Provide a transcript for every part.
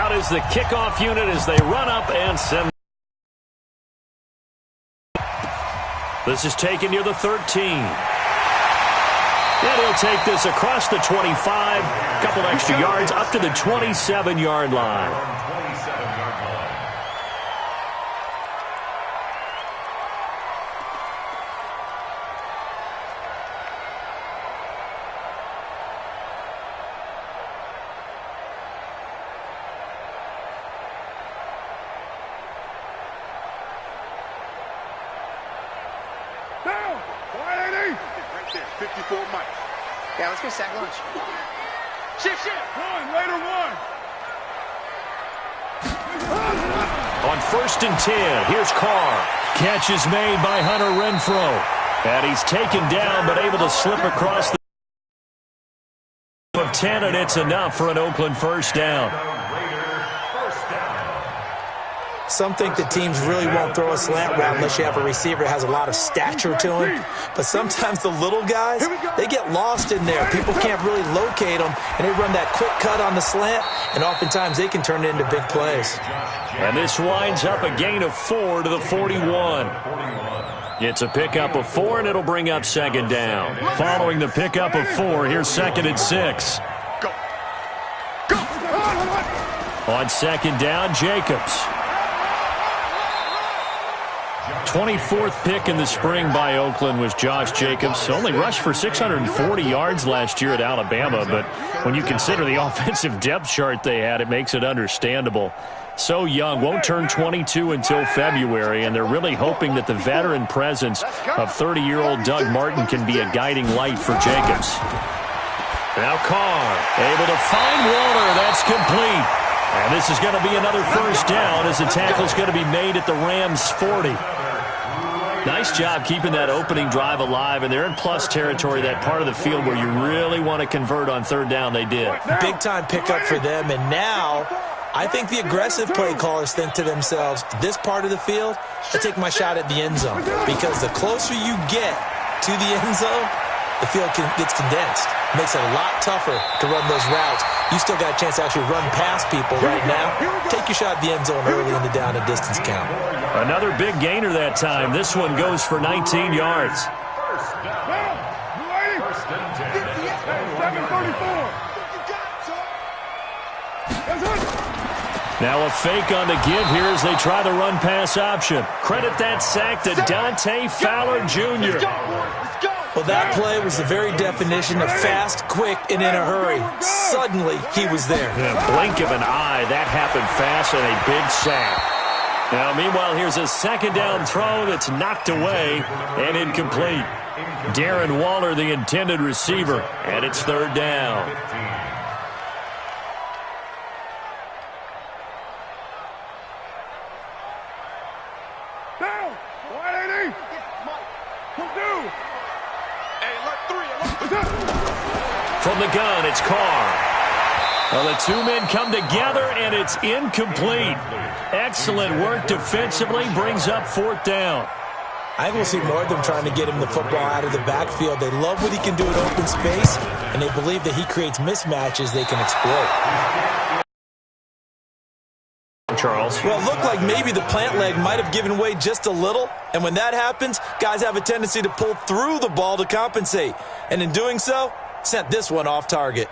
Out is the kickoff unit as they run up and send. This is taken near the 13. And he'll take this across the 25. A couple extra yards up to the 27-yard line. Yeah, let's go sack lunch. Shift. Raider one. On 1st and 10, here's Carr. Catch is made by Hunter Renfrow. And he's taken down but able to slip across the of 10, and it's enough for an Oakland first down. Some think the teams really won't throw a slant route unless you have a receiver that has a lot of stature to him. But sometimes the little guys, they get lost in there. People can't really locate them, and they run that quick cut on the slant, and oftentimes they can turn it into big plays. And this winds up a gain of 4 to the 41. It's a pickup of 4, and it'll bring up 2nd down. Following the pickup of 4, here's 2nd and 6. On 2nd down, Jacobs. 24th pick in the spring by Oakland was Josh Jacobs. Only rushed for 640 yards last year at Alabama, but when you consider the offensive depth chart they had, it makes it understandable. So young, won't turn 22 until February, and they're really hoping that the veteran presence of 30-year-old Doug Martin can be a guiding light for Jacobs. Now Carr, able to find Waller. That's complete. And this is going to be another first down as the tackle's going to be made at the Rams' 40. Nice job keeping that opening drive alive, and they're in plus territory, that part of the field where you really want to convert on 3rd down. They did. Big-time pickup for them, and now I think the aggressive play callers think to themselves, this part of the field, I take my shot at the end zone, because the closer you get to the end zone, the field gets condensed. It makes it a lot tougher to run those routes. You still got a chance to actually run past people right now. Take your shot at the end zone early in the down and distance count. Another big gainer that time. This one goes for 19 yards. Now a fake on the give here as they try the run-pass option. Credit that sack to Dante Fowler Jr. Well, that play was the very definition of fast, quick, and in a hurry. Suddenly, he was there. In a blink of an eye, that happened fast, and a big sack. Now, meanwhile, here's a 2nd down throw that's knocked away and incomplete. Darren Waller, the intended receiver, and it's 3rd down. From the gun, it's Carr. Well, the two men come together, and it's incomplete. Excellent work defensively, brings up 4th down. I think we'll see more of them trying to get him the football out of the backfield. They love what he can do in open space, and they believe that he creates mismatches they can exploit. Charles. Well, it looked like maybe the plant leg might have given way just a little, and when that happens, guys have a tendency to pull through the ball to compensate, and in doing so, sent this one off target.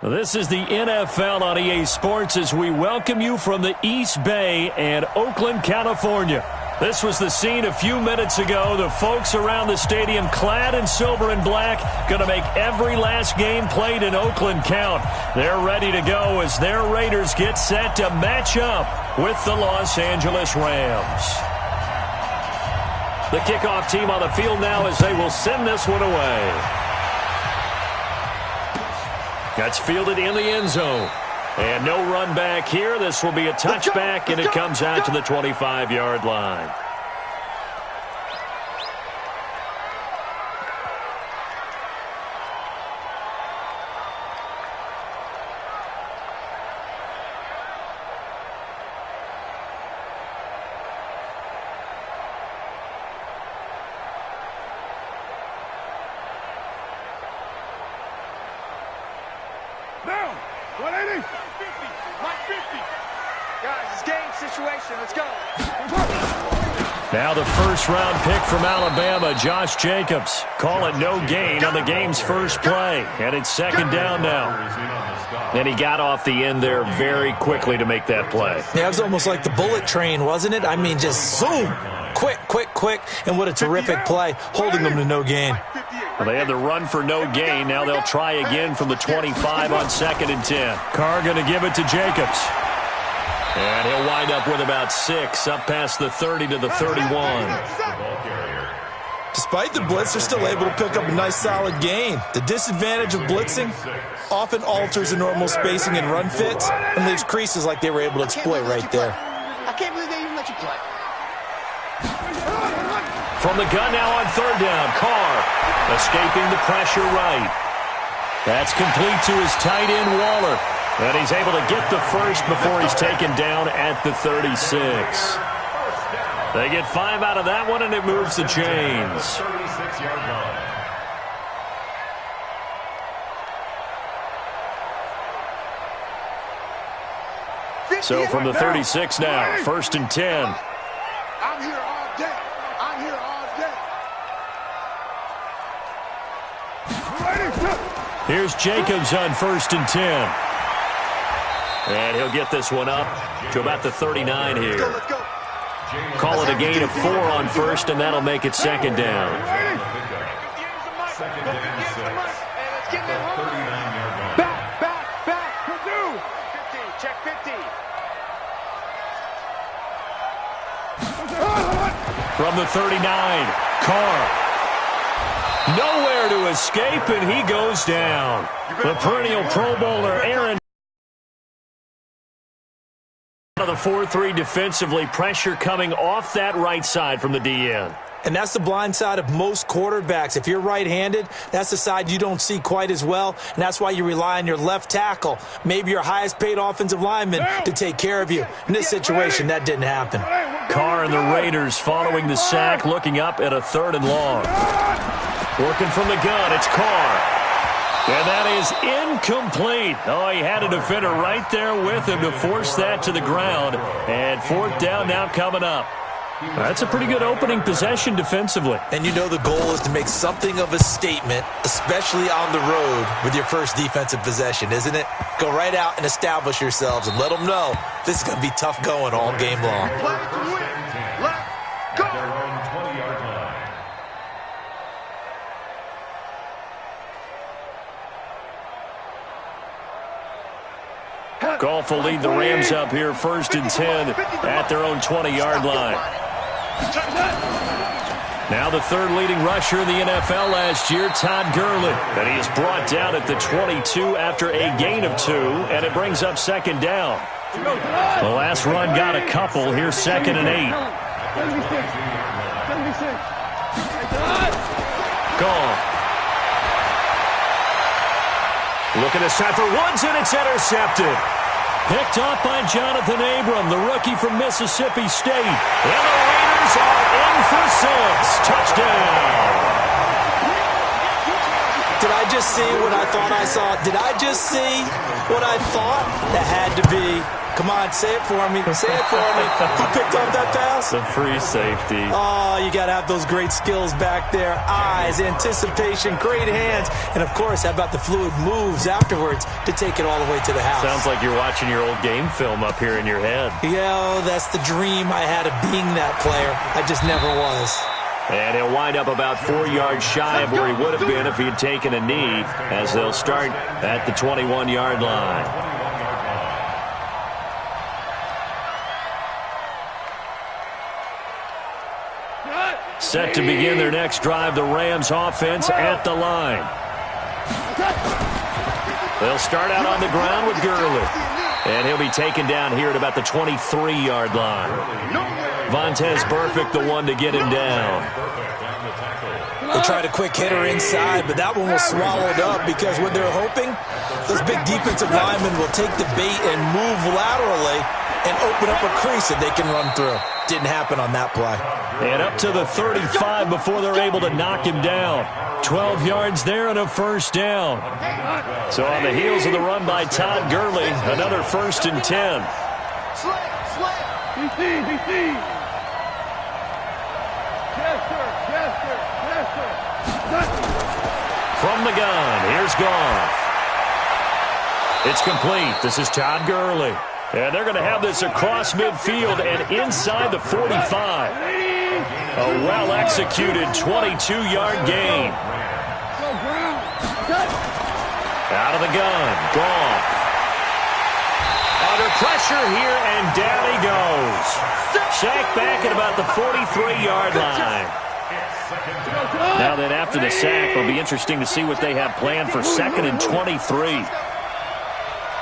This is the NFL on EA Sports as we welcome you from the East Bay and Oakland, California. This was the scene a few minutes ago. The folks around the stadium clad in silver and black going to make every last game played in Oakland count. They're ready to go as their Raiders get set to match up with the Los Angeles Rams. The kickoff team on the field now as they will send this one away. That's fielded in the end zone. And no run back here. This will be a touchback, and it comes out to the 25-yard line. Down. 180. 150. 150. Guys, it's game situation. Let's go. Now the first-round pick from Alabama, Josh Jacobs. Call it no gain on the game's first play. And it's second down now. And he got off the end there very quickly to make that play. Yeah, it was almost like the bullet train, wasn't it? I mean, just zoom. Quick, quick, quick. And what a terrific play, holding them to no gain. Well, they had the run for no gain. Now they'll try again from the 25 on 2nd and 10. Carr going to give it to Jacobs. And he'll wind up with about 6, up past the 30 to the 31. Despite the blitz, they're still able to pick up a nice solid gain. The disadvantage of blitzing often alters the normal spacing and run fits and leaves creases like they were able to exploit right there. I can't believe they even let you play. From the gun now on 3rd down, Carr escaping the pressure right. That's complete to his tight end, Waller. And he's able to get the first before he's taken down at the 36. They get 5 out of that one, and it moves the chains. So from the 36 now, 1st and 10. I'm here all day. I'm here all day. Here's Jacobs on 1st and 10. And he'll get this one up to about the 39 here. Let's go. Call it a gain of 4 on 1st, and that'll make it 2nd down. Back. Purdue. 50. Check 50. From the 39, Carr. Nowhere to escape, and he goes down. The perennial Pro Bowler, Aaron. Out of the 4-3 defensively, pressure coming off that right side from the DN. And that's the blind side of most quarterbacks. If you're right-handed, that's the side you don't see quite as well, and that's why you rely on your left tackle, maybe your highest-paid offensive lineman, to take care of you. In this situation, that didn't happen. Carr and the Raiders following the sack, looking up at a 3rd and long. Working from the gun, it's Carr. And that is incomplete. Oh, he had a defender right there with him to force that to the ground. And 4th down now coming up. That's a pretty good opening possession defensively. And you know the goal is to make something of a statement, especially on the road with your first defensive possession, isn't it? Go right out and establish yourselves and let them know this is going to be tough going all game long. Let's go. Goff will lead the Rams up here 1st and 10 at their own 20-yard line. Now the 3rd leading rusher in the NFL last year, Todd Gurley. And he is brought down at the 22 after a gain of 2, and it brings up 2nd down. The last run got a couple. Here's 2nd and 8. Goff. Looking to set for Woods, and it's intercepted. Picked off by Jonathan Abram, the rookie from Mississippi State. And the Raiders are in for 6. Touchdown. Did I just see what I thought I saw? Did I just see what I thought? That had to be. Come on, say it for me. Say it for me. Who picked up that pass? The free safety. Oh, you got to have those great skills back there. Eyes, anticipation, great hands. And, of course, how about the fluid moves afterwards to take it all the way to the house? Sounds like you're watching your old game film up here in your head. Yeah, that's the dream I had of being that player. I just never was. And he'll wind up about 4 yards shy of where he would have been if he had taken a knee, as they'll start at the 21-yard line. Set to begin their next drive, the Rams offense at the line. They'll start out on the ground with Gurley. And he'll be taken down here at about the 23-yard line. Vontaze Burfict, the one to get him down. They tried a quick hitter inside, but that one was swallowed up because what they're hoping, those big defensive linemen will take the bait and move laterally and open up a crease that they can run through. Didn't happen on that play. And up to the 35 before they're able to knock him down. 12 yards there and a first down. So on the heels of the run by Todd Gurley, another 1st and 10. From the gun, here's Goff. It's complete. This is Todd Gurley. And they're going to have this across midfield and inside the 45. A well-executed 22-yard gain. Out of the gun, Goff. Under pressure here, and down he goes. Sacked back at about the 43-yard line. Now then, after the sack, it'll be interesting to see what they have planned for 2nd and 23. Here we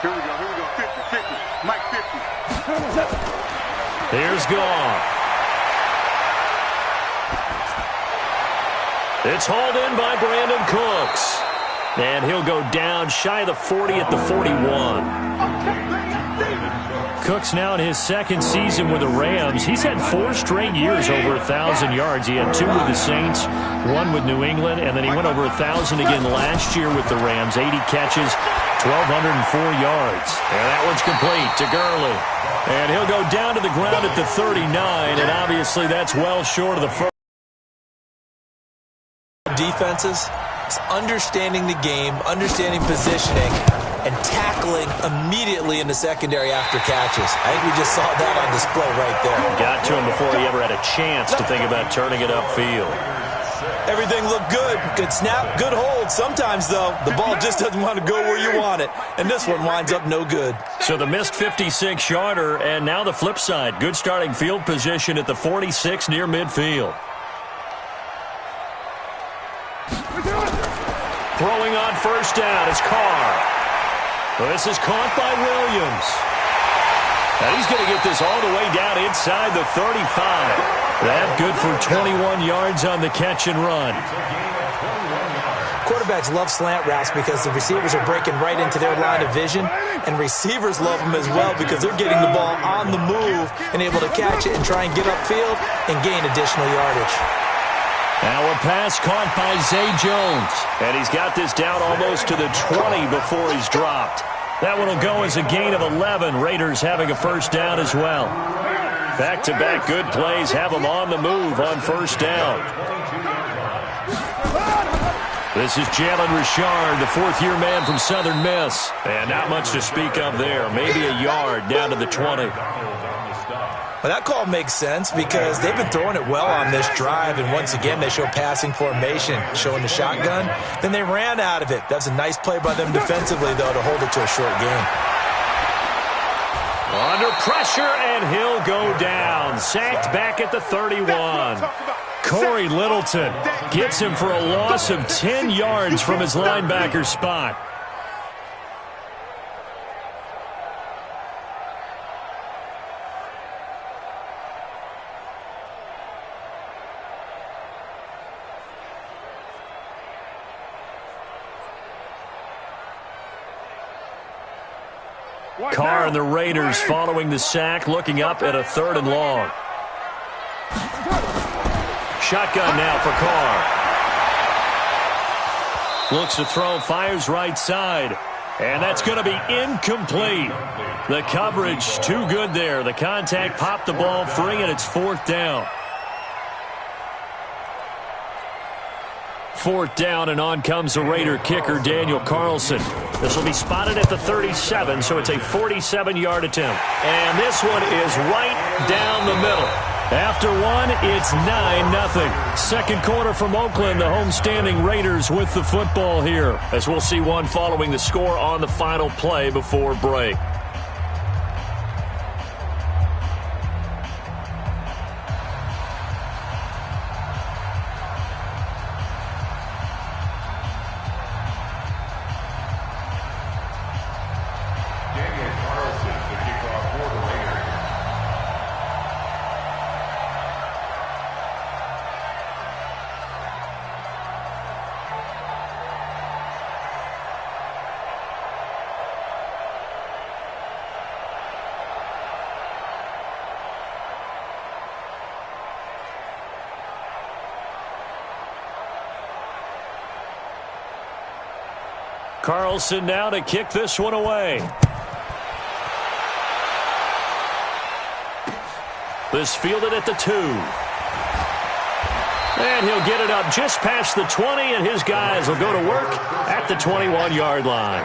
go, 50, Mike 50. Here's Goff. It's hauled in by Brandon Cooks. And he'll go down shy of the 40 at the 41. Cooks now in his 2nd season with the Rams. He's had 4 straight years over 1,000 yards. He had 2 with the Saints, 1 with New England, and then he went over 1,000 again last year with the Rams. 80 catches, 1,204 yards. And that one's complete to Gurley. And he'll go down to the ground at the 39, and obviously that's well short of the first. Defenses, it's understanding the game, understanding positioning, and tackling immediately in the secondary after catches. I think we just saw that on display right there. Got to him before he ever had a chance to think about turning it upfield. Everything looked good. Good snap, good hold. Sometimes, though, the ball just doesn't want to go where you want it. And this one winds up no good. So the missed 56-yarder, and now the flip side. Good starting field position at the 46 near midfield. Throwing on first down is Carr. This is caught by Williams. Now he's going to get this all the way down inside the 35. That good for 21 yards on the catch and run. Quarterbacks love slant routes because the receivers are breaking right into their line of vision, and receivers love them as well because they're getting the ball on the move and able to catch it and try and get upfield and gain additional yardage. Now a pass caught by Zay Jones. And he's got this down almost to the 20 before he's dropped. That one will go as a gain of 11. Raiders having a first down as well. Back-to-back good plays have them on the move on first down. This is Jalen Richard, the 4th-year man from Southern Miss. And not much to speak of there. Maybe a yard down to the 20. Well, that call makes sense because they've been throwing it well on this drive, and once again they show passing formation, showing the shotgun. Then they ran out of it. That was a nice play by them defensively, though, to hold it to a short game. Under pressure, and he'll go down. Sacked back at the 31. Corey Littleton gets him for a loss of 10 yards from his linebacker spot. Carr and the Raiders following the sack, looking up at a 3rd and long. Shotgun now for Carr. Looks to throw, fires right side. And that's going to be incomplete. The coverage too good there. The contact popped the ball free, and it's 4th down. 4th down, and on comes the Raider kicker, Daniel Carlson. This will be spotted at the 37, so it's a 47-yard attempt. And this one is right down the middle. After one, it's 9-0. Second quarter from Oakland, the homestanding Raiders with the football here, as we'll see one following the score on the final play before break. Carlson now to kick this one away. This fielded at the 2. And he'll get it up just past the 20, and his guys will go to work at the 21-yard line.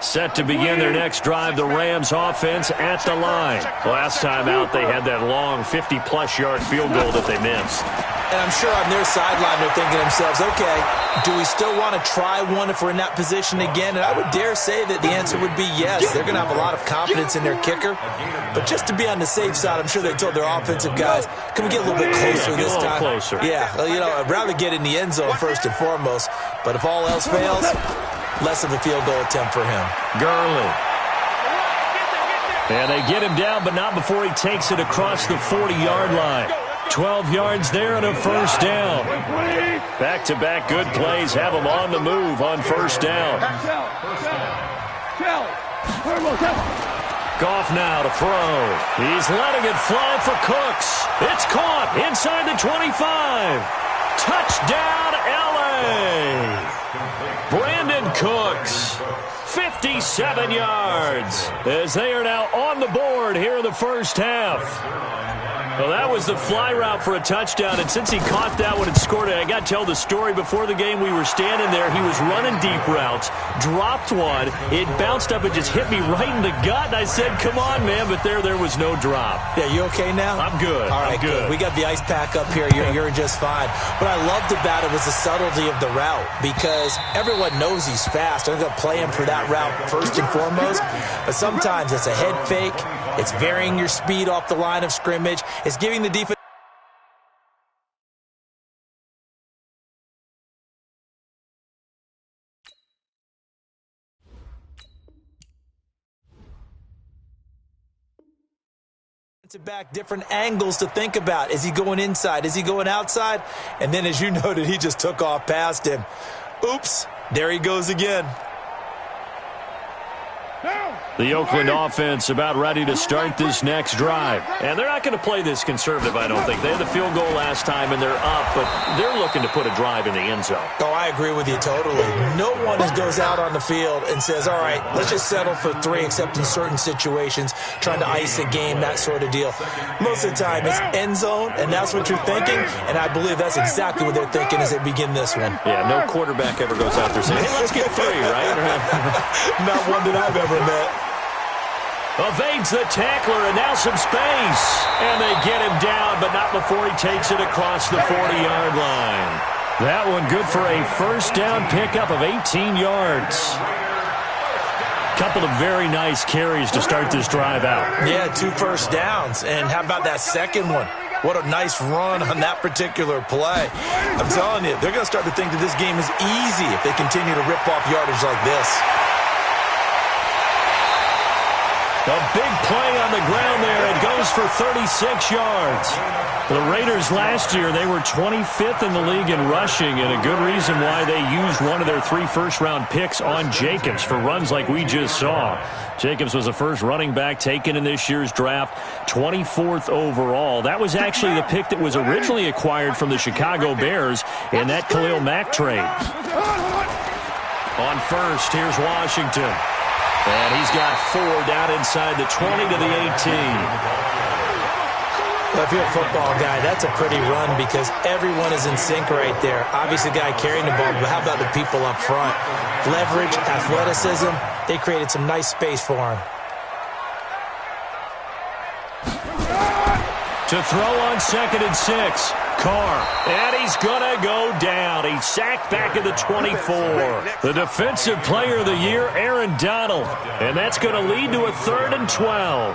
Set to begin their next drive, the Rams offense at the line. Last time out, they had that long 50-plus yard field goal that they missed. And I'm sure on their sideline they're thinking to themselves, okay, do we still want to try one if we're in that position again? And I would dare say that the answer would be yes. They're going to have a lot of confidence in their kicker. But just to be on the safe side, I'm sure they told their offensive guys, can we get a little bit closer this time? Closer. Yeah, well, you know, I'd rather get in the end zone first and foremost. But if all else fails, less of a field goal attempt for him. Gurley. And they get him down, but not before he takes it across the 40-yard line. 12 yards there and a first down. Back-to-back good plays have him on the move on first down. Goff now to throw. He's letting it fly for Cooks. It's caught inside the 25. Touchdown, L.A. Brandon Cooks, 57 yards, as they are now on the board here in the first half. Well, that was the fly route for a touchdown, and since he caught that one and scored it, I got to tell the story. Before the game, we were standing there. He was running deep routes, dropped one. It bounced up and just hit me right in the gut, and I said, come on, man, but there was no drop. Yeah, you okay now? I'm good. All right, I'm good. We got the ice pack up here. You're just fine. What I loved about it was the subtlety of the route, because everyone knows he's fast. They're going to play him for that route first and foremost, but sometimes it's a head fake. It's varying your speed off the line of scrimmage. It's giving the defense back different angles to think about. Is he going inside? Is he going outside? And then, as you noted, he just took off past him. Oops, there he goes again. The Oakland offense about ready to start this next drive. And they're not going to play this conservative, I don't think. They had the field goal last time, and they're up, but they're looking to put a drive in the end zone. Oh, I agree with you totally. No one goes out on the field and says, all right, let's just settle for 3, except in certain situations, trying to ice a game, that sort of deal. Most of the time, it's end zone, and that's what you're thinking, and I believe that's exactly what they're thinking as they begin this one. Yeah, no quarterback ever goes out there saying, hey, let's get 3, right? Not one that I've ever met. Evades the tackler, and now some space. And they get him down, but not before he takes it across the 40-yard line. That one good for a first down pickup of 18 yards. Couple of very nice carries to start this drive out. Yeah, 2 first downs. And how about that second one? What a nice run on that particular play. I'm telling you, they're going to start to think that this game is easy if they continue to rip off yardage like this. A big play on the ground there. It goes for 36 yards. The Raiders last year, they were 25th in the league in rushing, and a good reason why they used one of their 3 first-round picks on Jacobs for runs like we just saw. Jacobs was the first running back taken in this year's draft, 24th overall. That was actually the pick that was originally acquired from the Chicago Bears in that Khalil Mack trade. On first, here's Washington. And he's got 4 down inside the 20 to the 18. Well, if you're a football guy, that's a pretty run because everyone is in sync right there. Obviously, the guy carrying the ball, but how about the people up front? Leverage, athleticism, they created some nice space for him. To throw on 2nd and 6. Carr, and he's going to go down. He's sacked back at the 24. The Defensive Player of the Year, Aaron Donald. And that's going to lead to a 3rd and 12.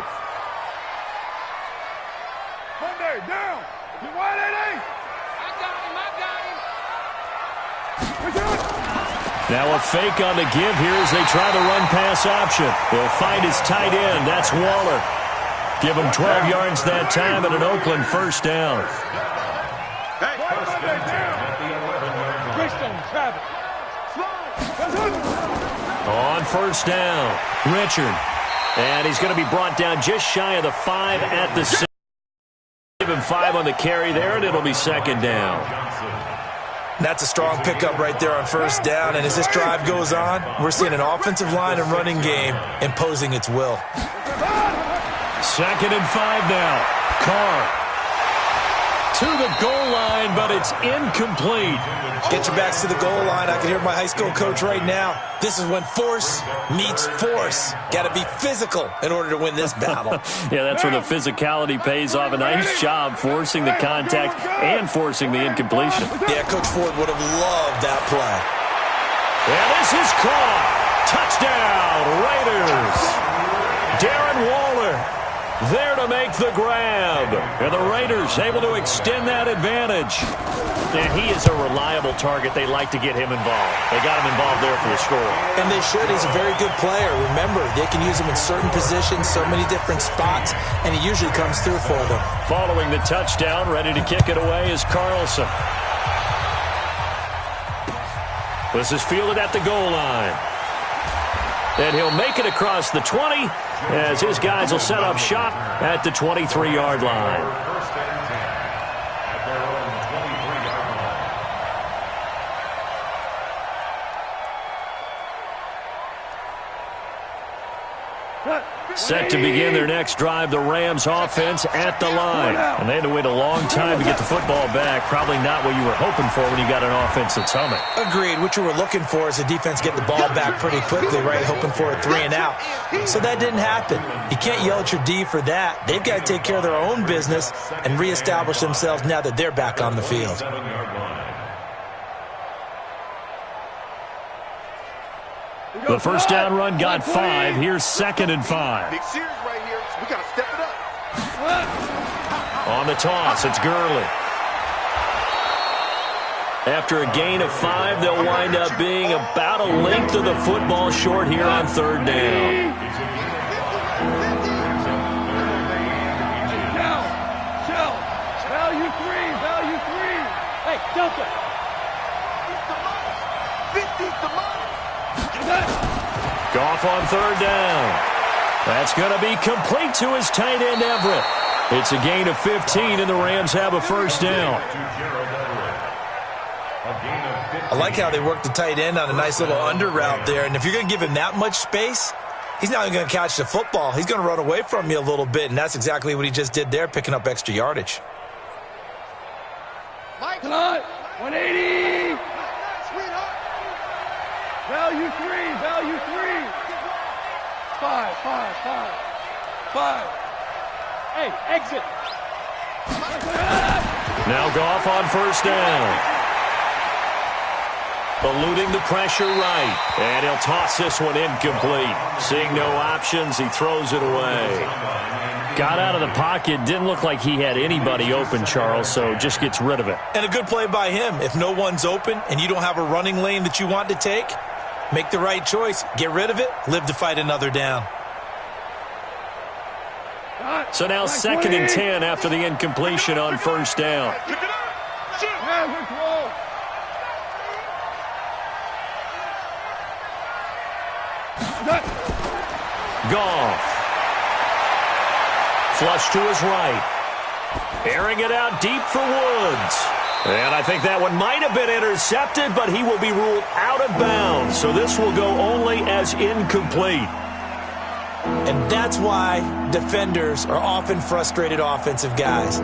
Monday, down. You want it, eh? I got him. Now a fake on the give here as they try the run-pass option. They'll find his tight end. That's Waller. Give him 12 yards that time and an Oakland first down. On first down, Richard. And he's going to be brought down just shy of the 5 at the 6. Give him 5 on the carry there, and it'll be 2nd down. That's a strong pickup right there on first down. And as this drive goes on, we're seeing an offensive line and running game imposing its will. 2nd and 5 now. Carr to the goal line, but it's incomplete. Get your backs to the goal line. I can hear my high school coach right now. This is when force meets force. Got to be physical in order to win this battle. Yeah, that's where the physicality pays off. A nice job forcing the contact and forcing the incompletion. Yeah, Coach Ford would have loved that play. And this is caught. Touchdown, Raiders. Darren Waller there to make the grab. And the Raiders able to extend that advantage. And he is a reliable target. They like to get him involved. They got him involved there for the score. And they should. He's a very good player. Remember, they can use him in certain positions, so many different spots, and he usually comes through for them. Following the touchdown, ready to kick it away is Carlson. This is fielded at the goal line. And he'll make it across the 20 as his guys will set up shop at the 23-yard line. Set to begin their next drive, the Rams offense at the line. And they had to wait a long time to get the football back. Probably not what you were hoping for when you got an offense that's humming. Agreed. What you were looking for is the defense get the ball back pretty quickly, right? Hoping for a 3 and out. So that didn't happen. You can't yell at your D for that. They've got to take care of their own business and reestablish themselves now that they're back on the field. The first down run got 5. Here's 2nd and 5. Big series right here. We got to step it up. On the toss, it's Gurley. After a gain of 5, they'll wind up being about a length of the football short here on 3rd down. Value three. Hey, Delta. 50's the money. Goff on third down. That's going to be complete to his tight end, Everett. It's a gain of 15, and the Rams have a first down. I like how they work the tight end on a nice little under route there. And if you're going to give him that much space, he's not even going to catch the football. He's going to run away from you a little bit, and that's exactly what he just did there, picking up extra yardage. Mike, 180. Value three. 5. Hey, exit. Now Goff on first down. Eluding the pressure right. And he'll toss this one incomplete. Seeing no options, he throws it away. Got out of the pocket. Didn't look like he had anybody open, Charles, so just gets rid of it. And a good play by him. If no one's open and you don't have a running lane that you want to take, make the right choice. Get rid of it. Live to fight another down. So now 2nd and 10 after the incompletion on first down. Goff. Flush to his right. Airing it out deep for Woods. And I think that one might have been intercepted, but he will be ruled out of bounds. So this will go only as incomplete. And that's why defenders are often frustrated offensive guys.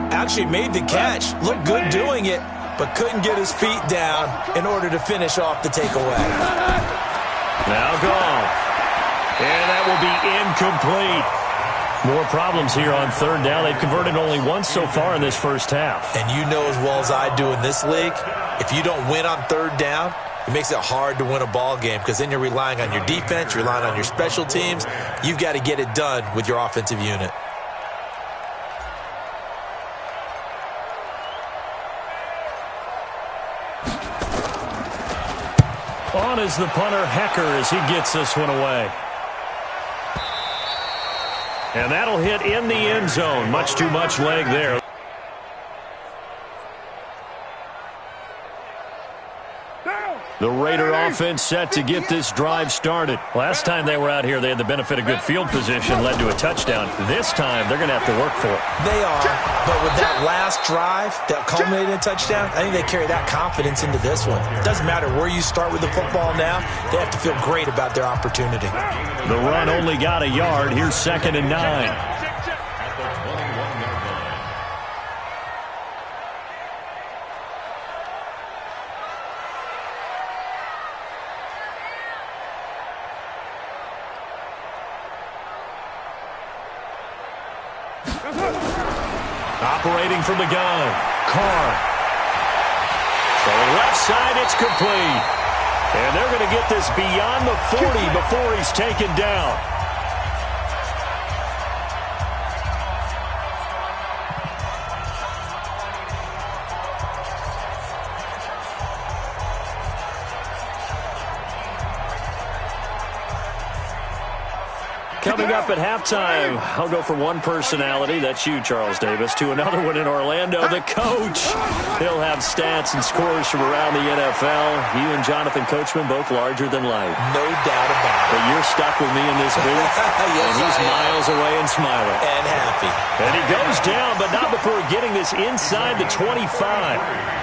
Actually made the catch, looked good doing it, but couldn't get his feet down in order to finish off the takeaway. Now Goff. And that will be incomplete. More problems here on third down. They've converted only once so far in this first half. And you know as well as I do in this league, if you don't win on third down, it makes it hard to win a ball game because then you're relying on your defense, you're relying on your special teams. You've got to get it done with your offensive unit. On is the punter, Hecker, as he gets this one away. And that'll hit in the end zone. Much too much leg there. The Raider offense set to get this drive started. Last time they were out here, they had the benefit of good field position, led to a touchdown. This time, they're going to have to work for it. They are, but with that last drive that culminated in a touchdown, I think they carry that confidence into this one. It doesn't matter where you start with the football now. They have to feel great about their opportunity. The run only got a yard. Here's 2nd and 9. Operating from the gun, Carr. From the left side, it's complete. And they're going to get this beyond the 40 before he's taken down. Coming up at halftime, I'll go from one personality, that's you, Charles Davis, to another one in Orlando, the coach. He'll have stats and scores from around the NFL. You and Jonathan Coachman, both larger than life. No doubt about it. But you're stuck with me in this booth, yes, and he's miles away and smiling. And happy. And he goes down, but not before getting this inside the 25.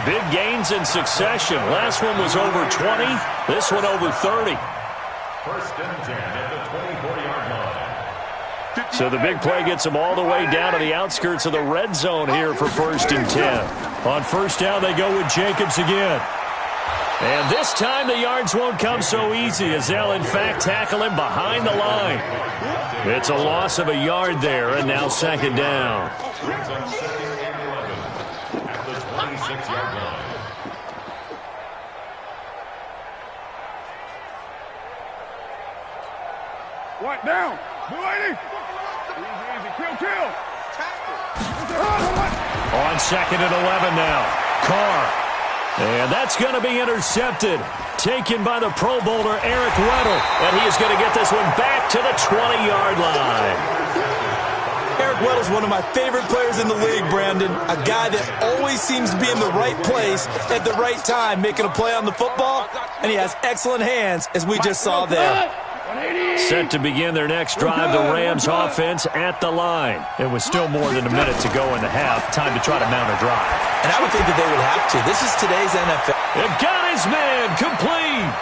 Big gains in succession. Last one was over 20. This one over 30. First and 10 at the 24-yard line. So the big play gets them all the way down to the outskirts of the red zone here for 1st and 10. On first down, they go with Jacobs again. And this time the yards won't come so easy as they'll, in fact, tackle him behind the line. It's a loss of a yard there, and now 2nd down. Brings up 2nd and 11 at the 26-yard line. What down? Blue 80. Easy, kill. On 2nd and 11 now. Carr. And that's going to be intercepted. Taken by the Pro Bowler, Eric Weddle. And he is going to get this one back to the 20-yard line. Eric Weddle's one of my favorite players in the league, Brandon. A guy that always seems to be in the right place at the right time, making a play on the football. And he has excellent hands, as we just saw there. Set to begin their next drive, the Rams offense at the line. It was still more than a minute to go in the half. Time to try to mount a drive. And I would think that they would have to. This is today's NFL. It got his man complete.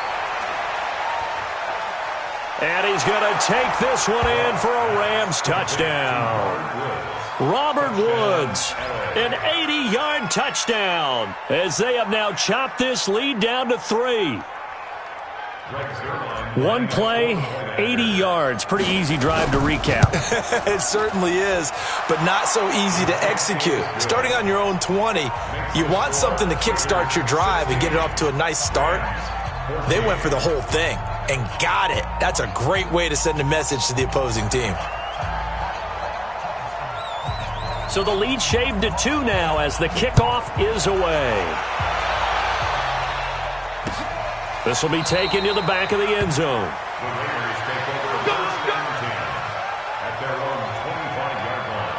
And he's going to take this one in for a Rams touchdown. Robert Woods, an 80-yard touchdown, as they have now chopped this lead down to 3. One play, 80 yards. Pretty easy drive to recap. It certainly is, but not so easy to execute. Starting on your own 20, you want something to kickstart your drive and get it off to a nice start. They went for the whole thing and got it. That's a great way to send a message to the opposing team. So the lead shaved to 2 now as the kickoff is away. This will be taken to the back of the end zone. The Raiders take over first and 10 at their own 25-yard line.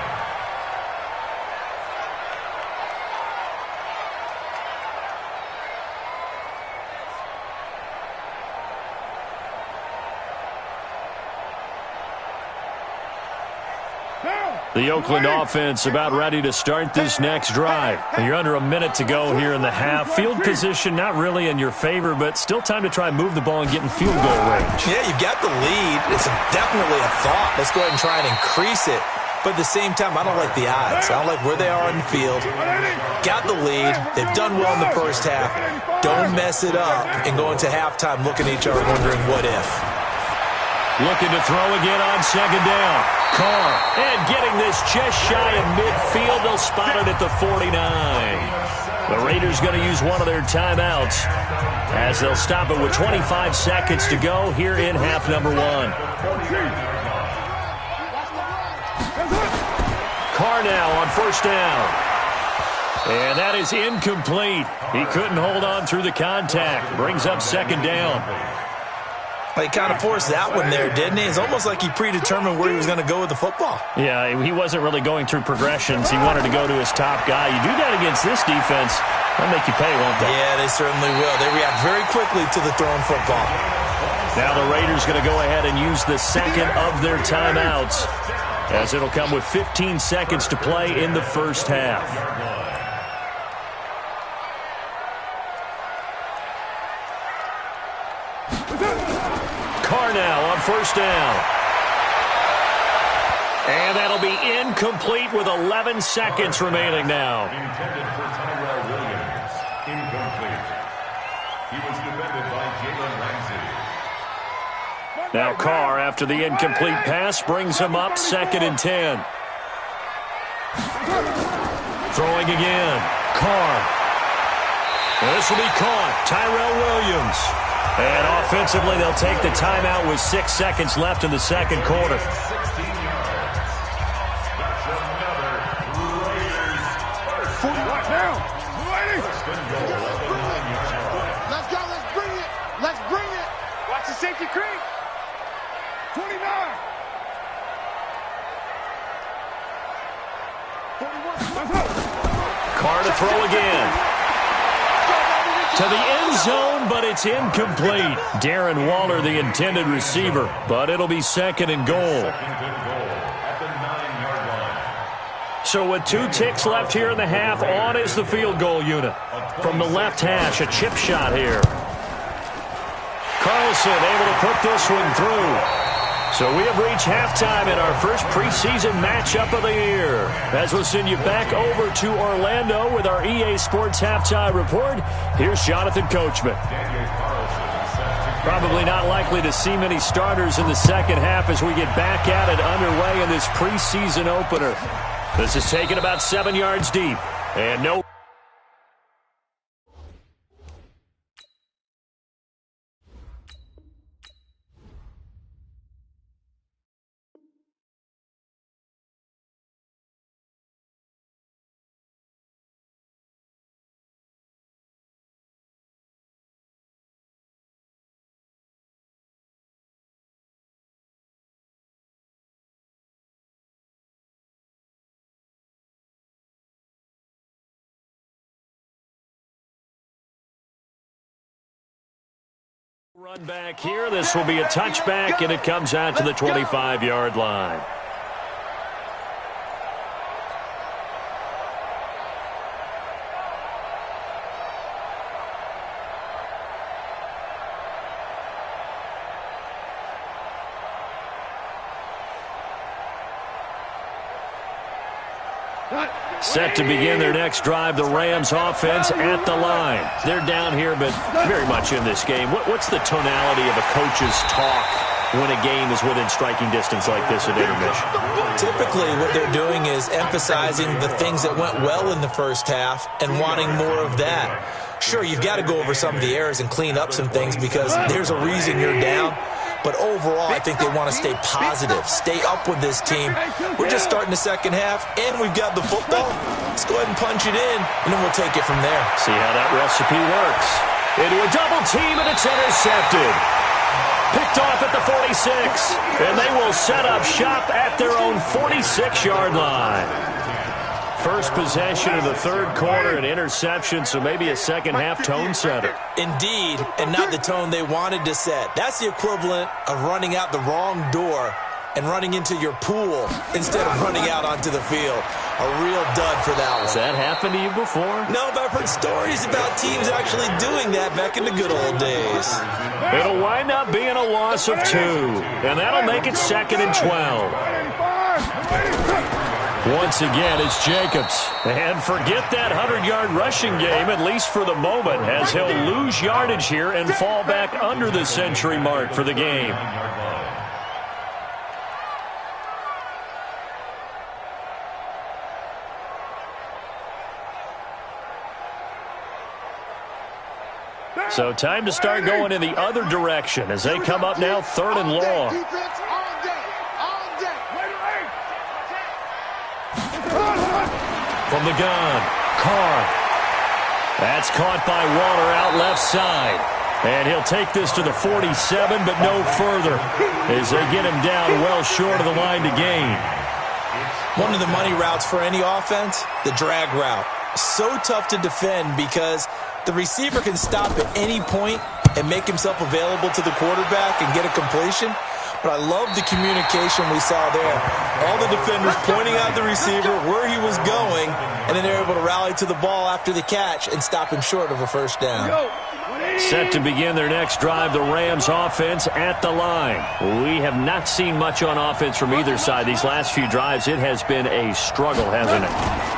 The Oakland offense about ready to start this next drive. You're under a minute to go here in the half. Field position not really in your favor, but still time to try and move the ball and get in field goal range. Yeah, you've got the lead. It's definitely a thought. Let's go ahead and try and increase it. But at the same time, I don't like the odds. I don't like where they are on the field. Got the lead. They've done well in the first half. Don't mess it up and go into halftime looking at each other wondering what if. Looking to throw again on second down. Carr, and getting this just shy of midfield. They'll spot it at the 49. The Raiders going to use one of their timeouts as they'll stop it with 25 seconds to go here in half number 1. Carr now on first down. And that is incomplete. He couldn't hold on through the contact. Brings up second down. He kind of forced that one there, didn't he? It's almost like he predetermined where he was going to go with the football. Yeah, he wasn't really going through progressions. He wanted to go to his top guy. You do that against this defense, they'll make you pay, won't they? Yeah, they certainly will. They react very quickly to the thrown football. Now the Raiders going to go ahead and use the second of their timeouts, as it'll come with 15 seconds to play in the first half. Carr now on first down. And that'll be incomplete with 11 seconds remaining now. Intended for Tyrell Williams. Incomplete. He was defended by Jalen Ramsey. Now Carr, after the incomplete pass, brings him up 2nd and 10. Throwing again. Carr. This will be caught. Tyrell Williams. And offensively, they'll take the timeout with 6 seconds left in the second quarter. 16 yards. That's another Raiders first. 41 now. First and goal at the 9-yard line. Let's go. Let's bring it. Let's bring it. Watch the safety creep. 29. 41. Let's go. Carr to throw again. To the end zone, but it's incomplete. Darren Waller, the intended receiver, but it'll be 2nd and goal. Second and goal at the 9-yard line. So with 2 ticks left here in the half, on is the field goal unit. From the left hash, a chip shot here. Carlson able to put this one through. So we have reached halftime in our first preseason matchup of the year. As we'll send you back over to Orlando with our EA Sports Halftime Report, here's Jonathan Coachman. Probably not likely to see many starters in the second half as we get back at it underway in this preseason opener. This is taken about 7 yards deep. And no Run back here. This will be a touchback, and it comes out to the 25-yard line. Set to begin their next drive, the Rams offense at the line. They're down here, but very much in this game. What's the tonality of a coach's talk when a game is within striking distance like this at intermission? Typically, what they're doing is emphasizing the things that went well in the first half and wanting more of that. Sure, you've got to go over some of the errors and clean up some things because there's a reason you're down. But overall, I think they want to stay positive, stay up with this team. We're just starting the second half, and we've got the football. Let's go ahead and punch it in, and then we'll take it from there. See how that recipe works. Into a double team, and it's intercepted. Picked off at the 46, and they will set up shop at their own 46-yard line. First possession of the third quarter, an interception, so maybe a second-half tone setter. Indeed, and not the tone they wanted to set. That's the equivalent of running out the wrong door and running into your pool instead of running out onto the field. A real dud for that one. Has that happened to you before? No, but I've heard stories about teams actually doing that back in the good old days. It'll wind up being a loss of 2, and that'll make it 2nd and 12. Once again, it's Jacobs. And forget that 100-yard rushing game, at least for the moment, as he'll lose yardage here and fall back under the century mark for the game. So time to start going in the other direction as they come up now 3rd and long. From the gun, Carr. That's caught by Waller out left side. And he'll take this to the 47, but no further as they get him down well short of the line to gain. One of the money routes for any offense, the drag route. So tough to defend because the receiver can stop at any point and make himself available to the quarterback and get a completion. But I love the communication we saw there. All the defenders pointing out the receiver, where he was going, and then they're able to rally to the ball after the catch and stop him short of a first down. Set to begin their next drive, the Rams offense at the line. We have not seen much on offense from either side. These last few drives, it has been a struggle, hasn't it?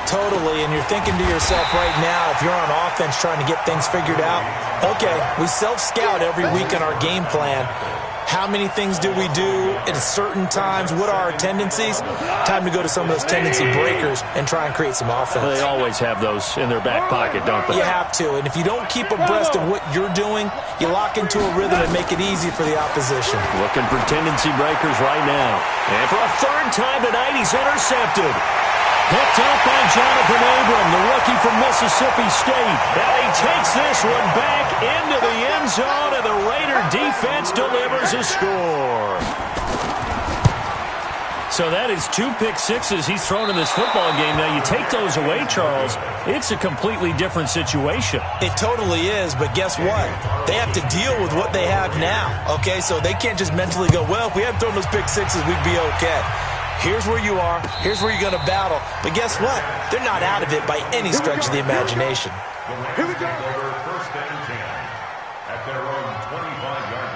Totally, and you're thinking to yourself right now, if you're on offense trying to get things figured out, okay, we self-scout every week in our game plan. How many things do we do at certain times? What are our tendencies? Time to go to some of those tendency breakers and try and create some offense. Well, they always have those in their back pocket, don't they? You have to. And if you don't keep abreast of what you're doing, you lock into a rhythm and make it easy for the opposition. Looking for tendency breakers right now. And for a 3rd time tonight, he's intercepted. Picked up by Jonathan Abram, the rookie from Mississippi State. And he takes this one back into the end zone, and the Raider defense delivers a score. So that is 2 pick sixes he's thrown in this football game. Now, you take those away, Charles, it's a completely different situation. It totally is, but guess what? They have to deal with what they have now, okay? So they can't just mentally go, well, if we hadn't thrown those pick sixes, we'd be okay. Here's where you are. Here's where you're going to battle. But guess what? They're not out of it by any stretch of the imagination. Here we go. 1st and 10 at their own 25-yard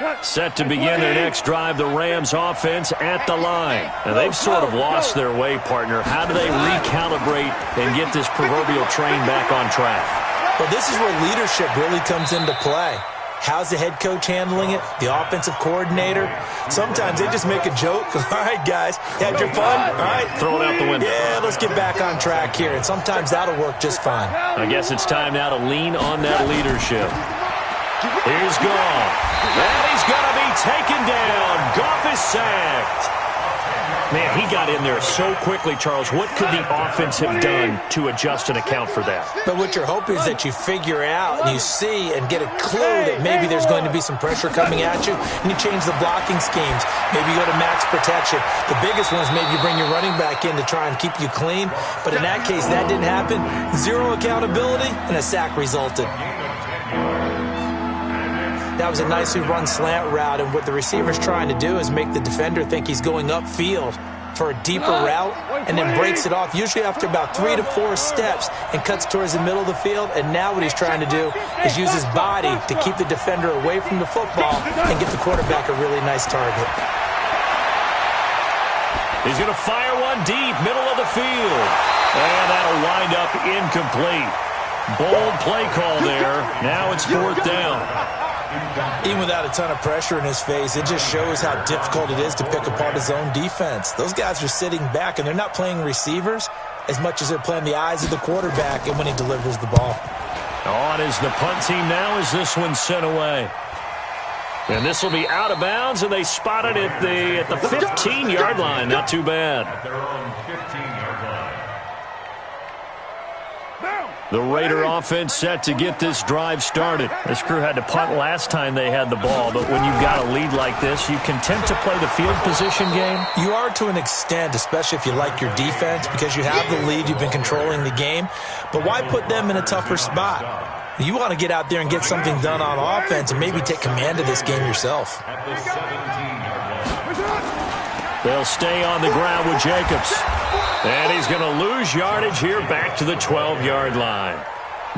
line. Set to begin their next drive, the Rams offense at the line. Now, they've sort of lost their way, partner. How do they recalibrate and get this proverbial train back on track? Well, this is where leadership really comes into play. How's the head coach handling it? The offensive coordinator? Sometimes they just make a joke. All right, guys, had your fun? All right. Throw it out the window. Yeah, let's get back on track here. And sometimes that'll work just fine. I guess it's time now to lean on that leadership. Here's Goff. And he's going to be taken down. Goff is sacked. Man, he got in there so quickly, Charles. What could the offense have done to adjust and account for that? But what you're hoping is that you figure out and you see and get a clue that maybe there's going to be some pressure coming at you, and you change the blocking schemes. Maybe you go to max protection. The biggest one is maybe you bring your running back in to try and keep you clean. But in that case, that didn't happen. Zero accountability, and a sack resulted. That was a nicely run slant route, and what the receiver's trying to do is make the defender think he's going upfield for a deeper route and then breaks it off, usually after about 3 to 4 steps, and cuts towards the middle of the field. And now what he's trying to do is use his body to keep the defender away from the football and get the quarterback a really nice target. He's going to fire one deep, middle of the field. And that'll wind up incomplete. Bold play call there. Now it's 4th down. Even without a ton of pressure in his face, it just shows how difficult it is to pick apart his own defense. Those guys are sitting back, and they're not playing receivers as much as they're playing the eyes of the quarterback and when he delivers the ball. On is the punt team now as this one's sent away. And this will be out of bounds, and they spot it at the 15-yard line. Not too bad. They're on 15-yard line. The Raider offense set to get this drive started. This crew had to punt last time they had the ball, but when you've got a lead like this, you content to play the field position game? You are to an extent, especially if you like your defense, because you have the lead, you've been controlling the game. But why put them in a tougher spot? You want to get out there and get something done on offense and maybe take command of this game yourself. At the 17-yard line. They'll stay on the ground with Jacobs. And he's going to lose yardage here back to the 12-yard line.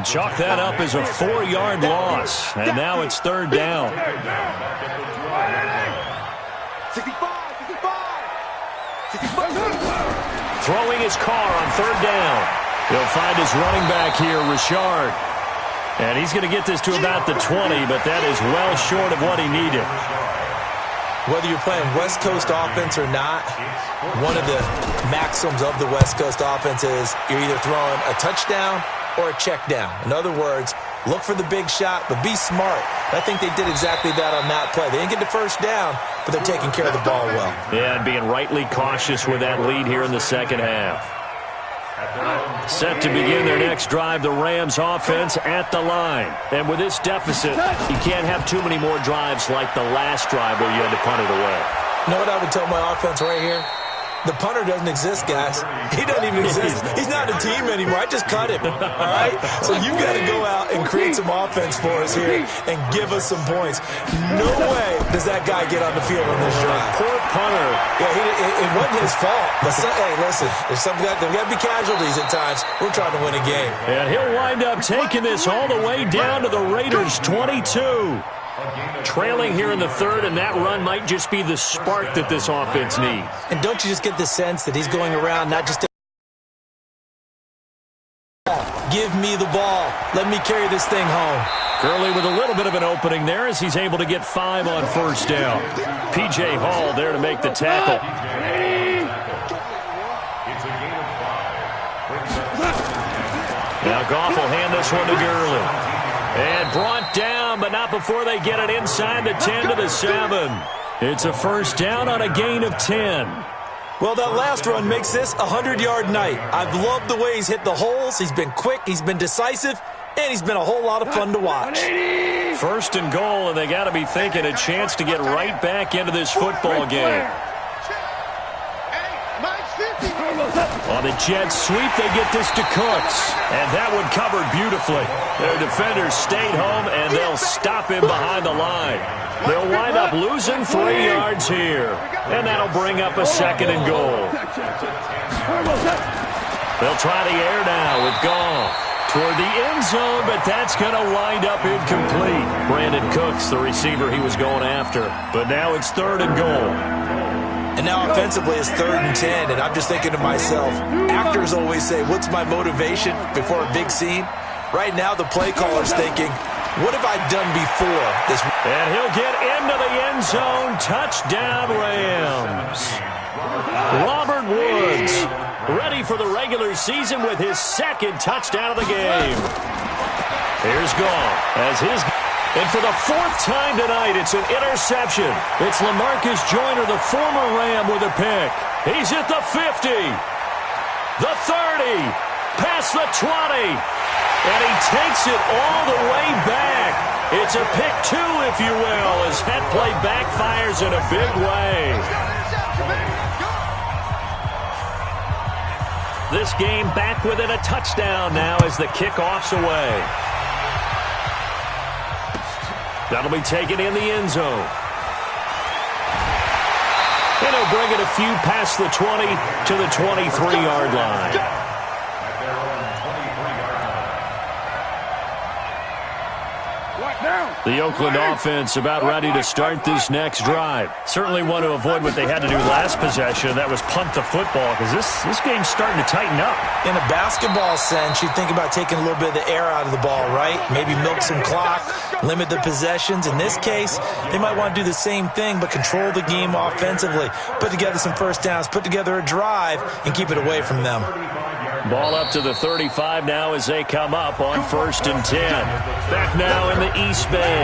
Chalk that up as a 4-yard loss. And now it's 3rd down. 65. Throwing his car on 3rd down. He'll find his running back here, Richard. And he's going to get this to about the 20, but that is well short of what he needed. Whether you're playing West Coast offense or not, one of the maxims of the West Coast offense is you're either throwing a touchdown or a check down. In other words, look for the big shot, but be smart. I think they did exactly that on that play. They didn't get the first down, but they're taking care of the ball well. Yeah, and being rightly cautious with that lead here in the second half. Set to begin their next drive, the Rams offense at the line. And with this deficit, you can't have too many more drives like the last drive where you had to punt it away. You know what I would tell my offense right here? The punter doesn't exist, guys. He doesn't even exist. He's not a team anymore. I just cut him, all right? So you've got to go out and create some offense for us here and give us some points. No way does that guy get on the field on this drive. Poor punter. Yeah, it wasn't his fault. But hey, listen, there's got to be casualties at times. We're trying to win a game. And he'll wind up taking this all the way down to the Raiders' 22. Trailing here in the 3rd, and that run might just be the spark that this offense needs. And don't you just get the sense that he's going around not just to give me the ball, let me carry this thing home. Gurley with a little bit of an opening there as he's able to get 5 on 1st down. P.J. Hall there to make the tackle. Now Goff will hand this one to Gurley. And brought down, but not before they get it inside the 10 to the 7. It's a 1st down on a gain of 10. Well, that last run makes this a 100-yard night. I've loved the way he's hit the holes. He's been quick, he's been decisive, and he's been a whole lot of fun to watch. 1st and goal, and they got to be thinking a chance to get right back into this football game. On the jet sweep, they get this to Cooks. And that one covered beautifully. Their defenders stayed home, and they'll stop him behind the line. They'll wind up losing 3 yards here. And that'll bring up a 2nd and goal. They'll try the air now with Goff. Toward the end zone, but that's going to wind up incomplete. Brandon Cooks, the receiver he was going after. But now it's 3rd and goal. And now offensively it's 3rd and 10, and I'm just thinking to myself, actors always say, what's my motivation before a big scene? Right now the play caller's thinking, what have I done before this? And he'll get into the end zone. Touchdown, Rams. Robert Woods ready for the regular season with his 2nd touchdown of the game. Here's Goff as his... And for the fourth time tonight, it's an interception. It's LaMarcus Joyner, the former Ram, with a pick. He's at the 50, the 30, past the 20, and he takes it all the way back. It's a pick two, if you will, as that play backfires in a big way. This game back within a touchdown now as the kickoff's away. That'll be taken in the end zone. And he'll bring it a few past the 20 to the 23-yard line. The Oakland offense about ready to start this next drive. Certainly want to avoid what they had to do last possession. That was punt the football, because this game's starting to tighten up. In a basketball sense, you think about taking a little bit of the air out of the ball, right? Maybe milk some clock, limit the possessions. In this case, they might want to do the same thing, but control the game offensively. Put together some first downs, put together a drive, and keep it away from them. Ball up to the 35 now as they come up on 1st and 10. Back now in the East Bay.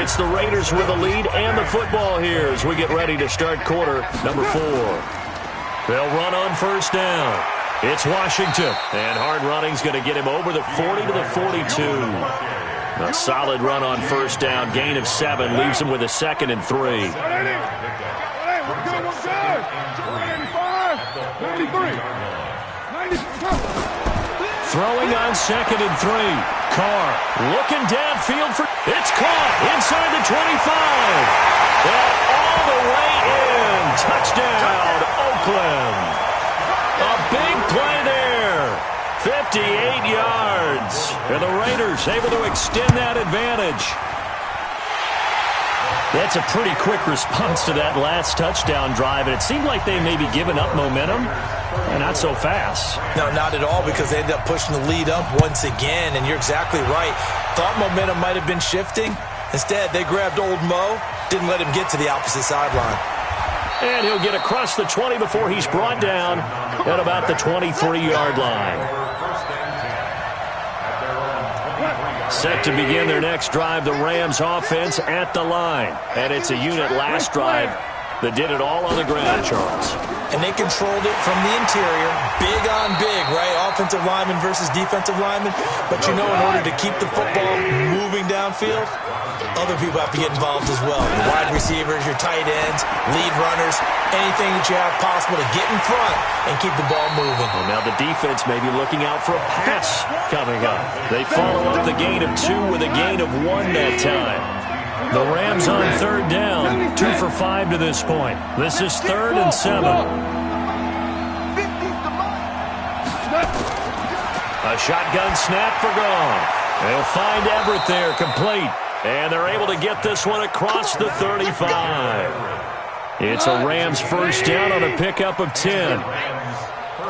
It's the Raiders with the lead and the football here as we get ready to start quarter number 4. They'll run on 1st down. It's Washington, and hard running's going to get him over the 40 to the 42. A solid run on 1st down, gain of 7, leaves him with a 2nd and 3. Throwing on 2nd and 3. Carr looking downfield for... It's caught inside the 25. And all the way in. Touchdown, Oakland. A big play there. 58 yards. And the Raiders able to extend that advantage. That's a pretty quick response to that last touchdown drive, and it seemed like they may be giving up momentum, and not so fast. No, not at all, because they ended up pushing the lead up once again, and you're exactly right. Thought momentum might have been shifting. Instead, they grabbed old Mo, didn't let him get to the opposite sideline. And he'll get across the 20 before he's brought down at about the 23-yard line. Set to begin their next drive, the Rams offense at the line. And it's a unit last drive that did it all on the ground, Charles. And they controlled it from the interior, big on big, right? Offensive lineman versus defensive lineman. But you know, in order to keep the football moving downfield, other people have to get involved as well. Your wide receivers, your tight ends, lead runners, anything that you have possible to get in front and keep the ball moving. Well, now the defense may be looking out for a pass coming up. They follow up the gain of 2 with a gain of 1 that time. The Rams on 3rd down, 2 for 5 to this point. This is 3rd and 7. A shotgun snap for Goff. They'll find Everett there, complete. And they're able to get this one across the 35. It's a Rams 1st down on a pickup of 10.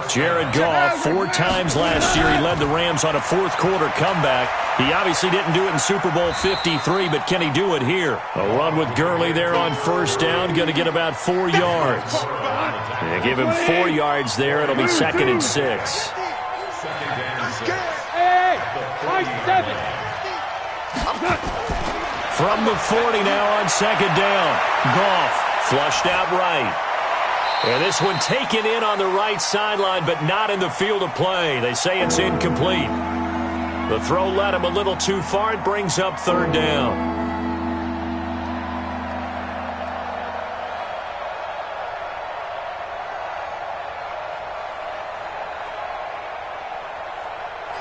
Jared Goff, 4 times last year, he led the Rams on a 4th quarter comeback. He obviously didn't do it in Super Bowl 53, but can he do it here? A run with Gurley there on 1st down, going to get about 4 yards. They give him 4 yards there. It'll be 2nd and 6. From the 40 now on 2nd down. Goff flushed out right. And this one taken in on the right sideline, but not in the field of play. They say it's incomplete. The throw led him a little too far. It brings up 3rd down.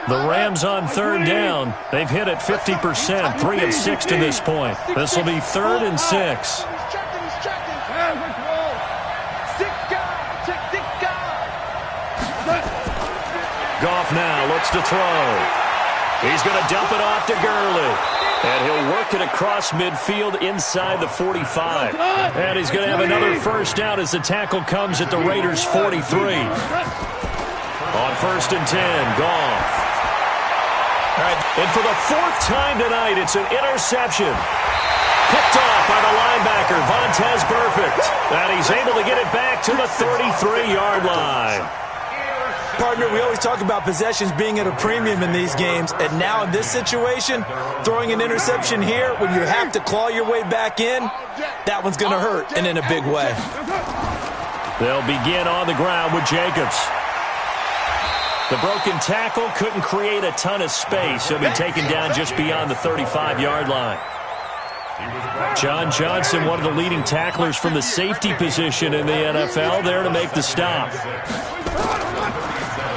The Rams on 3rd down. They've hit it 50%, 3 of 6 to this point. This will be 3rd and 6. Goff now looks to throw. He's going to dump it off to Gurley. And he'll work it across midfield inside the 45. And he's going to have another 1st down as the tackle comes at the Raiders' 43. On 1st and 10, Goff. All right. And for the 4th time tonight, it's an interception. Picked off by the linebacker, Vontaze Burfict. And he's able to get it back to the 33-yard line. Partner, we always talk about possessions being at a premium in these games, and now in this situation, throwing an interception here when you have to claw your way back in, that one's going to hurt, and in a big way. They'll begin on the ground with Jacobs. The broken tackle couldn't create a ton of space. He'll be taken down just beyond the 35-yard line. John Johnson, one of the leading tacklers from the safety position in the NFL, there to make the stop.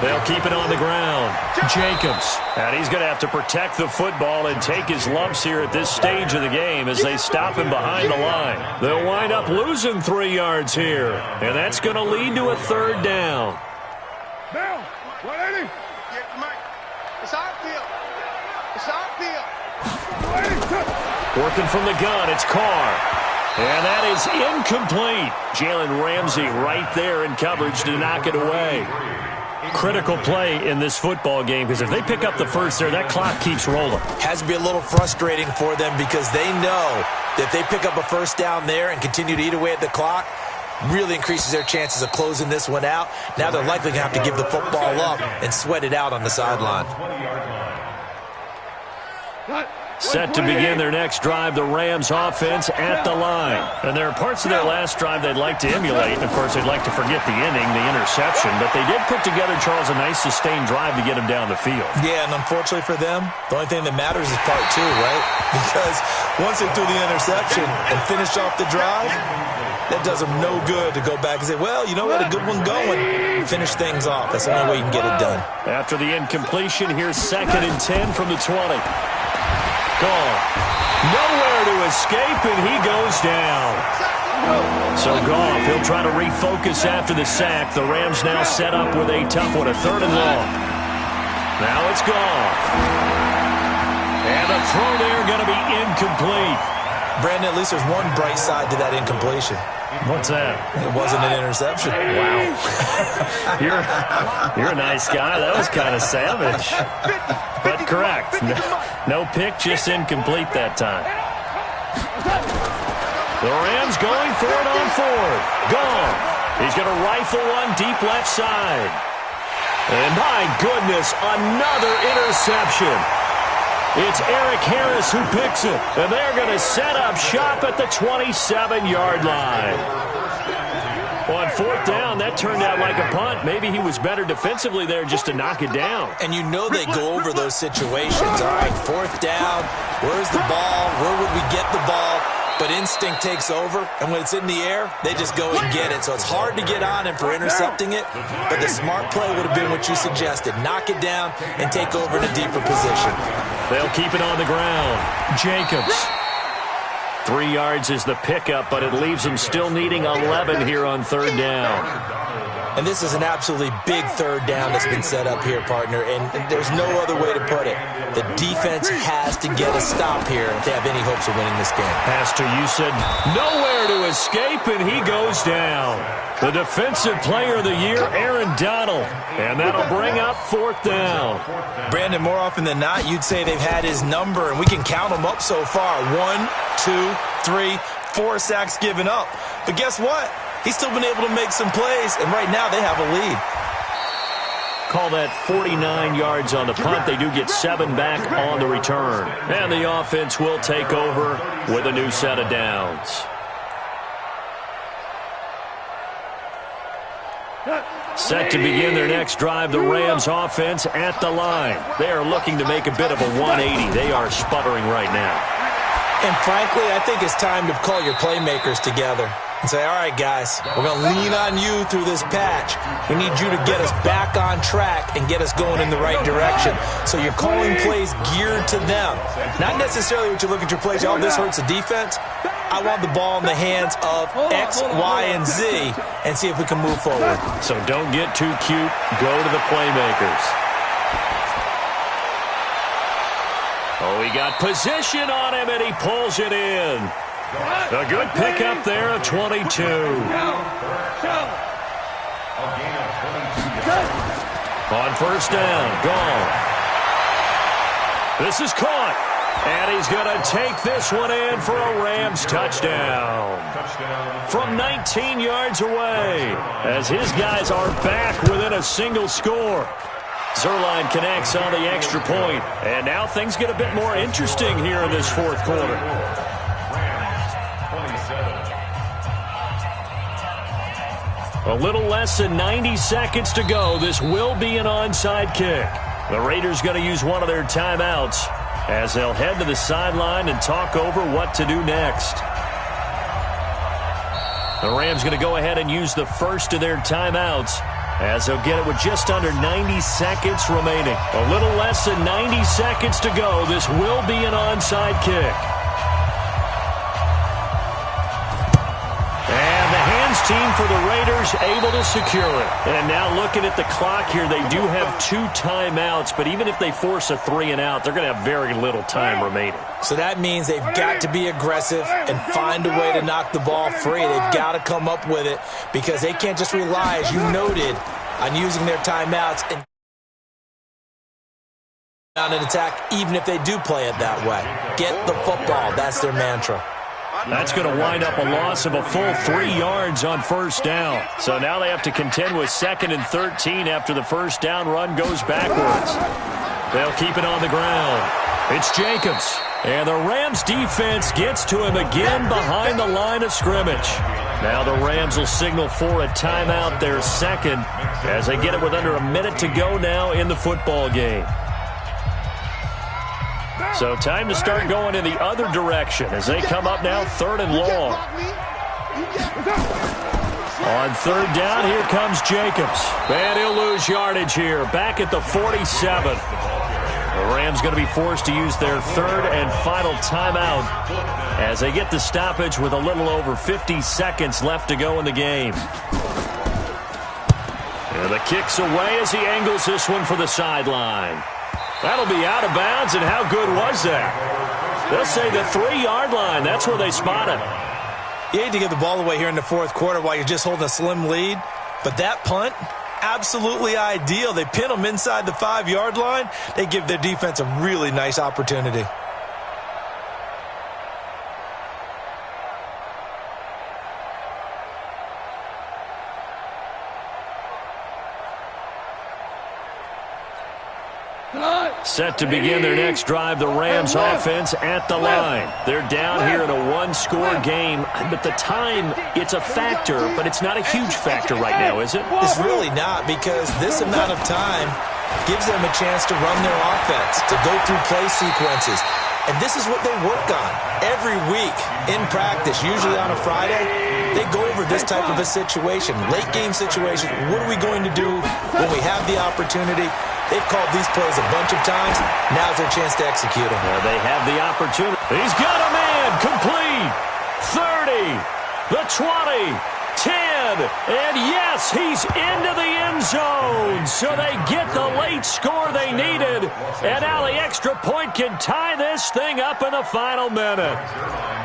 They'll keep it on the ground. Jacobs. And he's going to have to protect the football and take his lumps here at this stage of the game as they stop him behind the line. They'll wind up losing 3 yards here, and that's going to lead to a third down. Down. 180. It's our field. It's our field. Working from the gun, it's Carr. And that is incomplete. Jalen Ramsey right there in coverage to knock it away. Critical play in this football game because if they pick up the first there, that clock keeps rolling. Has to be a little frustrating for them because they know that if they pick up a first down there and continue to eat away at the clock, really increases their chances of closing this one out. Now they're likely going to have to give the football up and sweat it out on the sideline. Set to begin their next drive, the Rams offense at the line. And there are parts of their last drive they'd like to emulate. And, of course, they'd like to forget the inning, the interception. But they did put together, Charles, a nice sustained drive to get them down the field. Yeah, and unfortunately for them, the only thing that matters is part two, right? Because once they threw the interception and finished off the drive, that does them no good to go back and say, well, you know what, a good one going. Finish things off. That's the only way you can get it done. After the incompletion, here's 2nd and 10 from the 20. Gone. Nowhere to escape, and he goes down. So Goff, he'll try to refocus after the sack. The Rams now set up with a tough one, a 3rd and long. Now it's Goff. And the throw there going to be incomplete. Brandon, at least there's one bright side to that incompletion. What's that? It wasn't an interception. Wow. You're a nice guy. That was kind of savage. But correct. No pick, just incomplete that time. The Rams going for it on 4th. Gone. He's going to rifle one deep left side. And my goodness, another interception. It's Eric Harris who picks it. And they're going to set up shop at the 27-yard line. On 4th down, that turned out like a punt. Maybe he was better defensively there just to knock it down. And you know they go over those situations. All right, 4th down. Where's the ball? Where would we get the ball? But instinct takes over, and when it's in the air, they just go and get it. So it's hard to get on him for intercepting it, but the smart play would have been what you suggested. Knock it down and take over in a deeper position. They'll keep it on the ground. Jacobs. 3 yards is the pickup, but it leaves them still needing 11 here on 3rd down. And this is an absolutely big 3rd down that's been set up here, partner, and there's no other way to put it. The defense has to get a stop here if they have any hopes of winning this game. Pastor, you said nowhere to escape, and he goes down. The defensive player of the year, Aaron Donald. And that'll bring up 4th down. Brandon, more often than not, you'd say they've had his number, and we can count them up so far. 1, 2, 3, 4 sacks given up. But guess what? He's still been able to make some plays, and right now they have a lead. Call that 49 yards on the punt. They do get 7 back on the return. And the offense will take over with a new set of downs. Set to begin their next drive, the Rams offense at the line. They are looking to make a bit of a 180. They are sputtering right now. And frankly, I think it's time to call your playmakers together and say, all right, guys, we're going to lean on you through this patch. We need you to get us back on track and get us going in the right direction. So you're calling plays geared to them. Not necessarily what you look at your plays, oh, this hurts the defense. I want the ball in the hands of X, Y, and Z and see if we can move forward. So don't get too cute. Go to the playmakers. Oh, he got position on him, and he pulls it in. A good pickup there, a 22. On 1st down, gone. This is caught. And he's going to take this one in for a Rams touchdown. From 19 yards away, as his guys are back within a single score. Zuerlein connects on the extra point. And now things get a bit more interesting here in this fourth quarter. A little less than 90 seconds to go. This will be an onside kick. The Raiders going to use one of their timeouts as they'll head to the sideline and talk over what to do next. The Rams going to go ahead and use the first of their timeouts as they'll get it with just under 90 seconds remaining. A little less than 90 seconds to go. This will be an onside kick. Team for the Raiders able to secure it. And now looking at the clock here, they do have 2 timeouts, but even if they force a 3-and-out, they're going to have very little time remaining. So that means they've got to be aggressive and find a way to knock the ball free. They've got to come up with it because they can't just rely, as you noted, on using their timeouts and on an attack, even if they do play it that way. Get the football. That's their mantra. That's going to wind up a loss of a full 3 yards on first down. So now they have to contend with 2nd and 13 after the first down run goes backwards. They'll keep it on the ground. It's Jacobs. And the Rams defense gets to him again behind the line of scrimmage. Now the Rams will signal for a timeout, their second, as they get it with under a minute to go now in the football game. So time to start going in the other direction as they come up now 3rd and long. On 3rd down, here comes Jacobs. And he'll lose yardage here, back at the 47. The Rams going to be forced to use their 3rd and final timeout as they get the stoppage with a little over 50 seconds left to go in the game. And the kick's away as he angles this one for the sideline. That'll be out of bounds, and how good was that? They'll say the 3-yard line. That's where they spot it. You hate to give the ball away here in the fourth quarter while you're just holding a slim lead, but that punt, absolutely ideal. They pin them inside the 5-yard line. They give their defense a really nice opportunity. Set to begin their next drive, the Rams offense at the line. They're down here in a 1-score game, but the time, it's a factor, but it's not a huge factor right now, is it? It's really not, because this amount of time gives them a chance to run their offense, to go through play sequences. And this is what they work on every week in practice, usually on a Friday. They go over this type of a situation, late game situation. What are we going to do when we have the opportunity? They've called these plays a bunch of times. Now's their chance to execute them. Well, they have the opportunity. He's got a man complete. 30, the 20, 10, and yes, he's into the end zone. So they get the late score they needed, and now the extra point can tie this thing up in the final minute.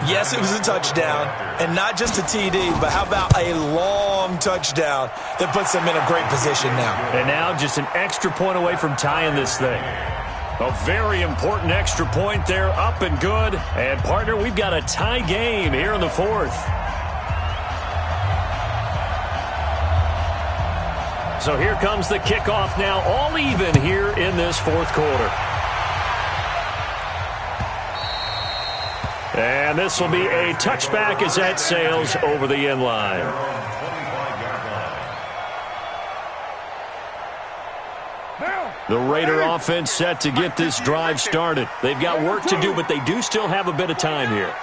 Yes, it was a touchdown, and not just a TD, but how about a long touchdown that puts them in a great position now. And now just an extra point away from tying this thing. A very important extra point there, up and good. And, partner, we've got a tie game here in the fourth. So here comes the kickoff now, all even here in this fourth quarter. And this will be a touchback as that sails over the end line. The Raider offense set to get this drive started. They've got work to do, but they do still have a bit of time here.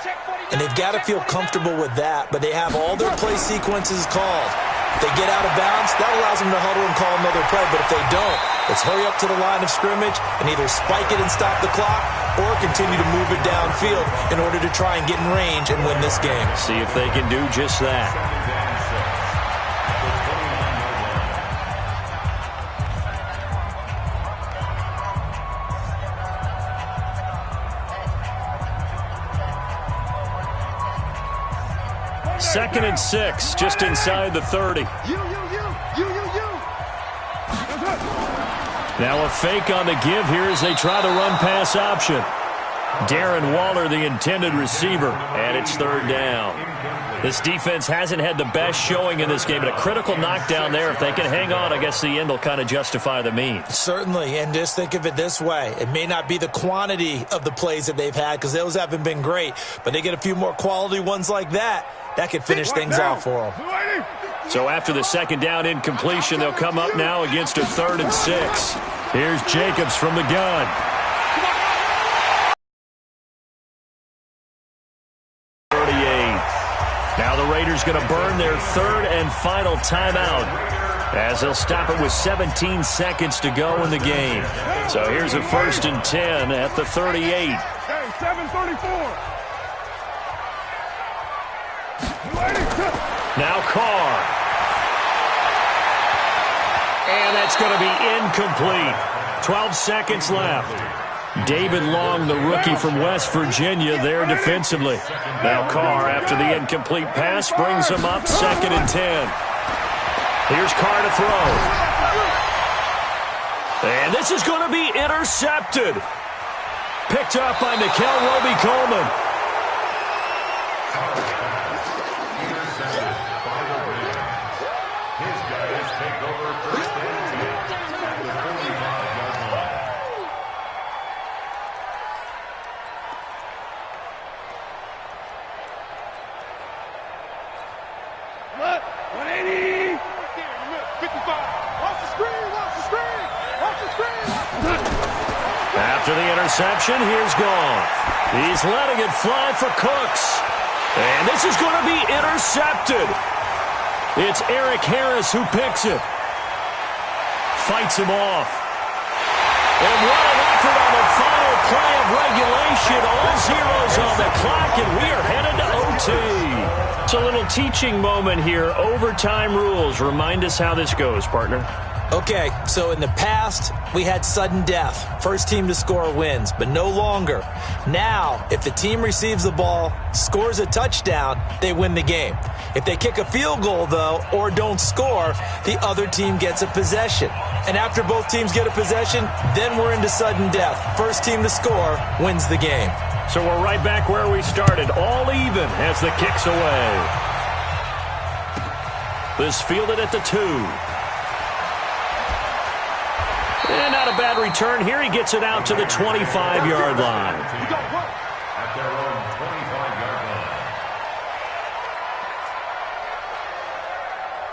And they've got to feel comfortable with that, but they have all their play sequences called. If they get out of bounds, that allows them to huddle and call another play. But if they don't, let's hurry up to the line of scrimmage and either spike it and stop the clock or continue to move it downfield in order to try and get in range and win this game. See if they can do just that. Second and 6, just inside the 30. Now a fake on the give here as they try the run-pass option. Darren Waller, the intended receiver, and it's third down. This defense hasn't had the best showing in this game, but a critical knockdown there. If they can hang on, I guess the end will kind of justify the means. Certainly, and just think of it this way. It may not be the quantity of the plays that they've had because those haven't been great, but they get a few more quality ones like that. That could finish things off for them. So after the second down incompletion, they'll come up now against a 3rd and 6. Here's Jacobs from the gun. Now the Raiders going to burn their 3rd and final timeout as they'll stop it with 17 seconds to go in the game. So here's a 1st and 10 at the 38. 7:34. Now Carr. And that's going to be incomplete. 12 seconds left. David Long, the rookie from West Virginia, there defensively. Now Carr, after the incomplete pass, brings him up 2nd and 10. Here's Carr to throw. And this is going to be intercepted. Picked up by Nikel Roby-Coleman. His guys take over 1st and 10 at the 45-yard line. What? 180. 55. Watch the screen. Watch the screen. Watch the screen. After the interception, here's Goff. He's letting it fly for Cooks. And this is going to be intercepted. It's Eric Harris who picks it. Fights him off. And what an effort on the final play of regulation. All zeros on the clock, and we are headed to OT. It's a little teaching moment here. Overtime rules. Remind us how this goes, partner. Okay, so in the past, we had sudden death. First team to score wins, but no longer. Now, if the team receives the ball, scores a touchdown, they win the game. If they kick a field goal, though, or don't score, the other team gets a possession. And after both teams get a possession, then we're into sudden death. First team to score wins the game. So we're right back where we started, all even as the kick's away. This fielded at the 2. And not a bad return here. He gets it out to the 25-yard line. At their own 25-yard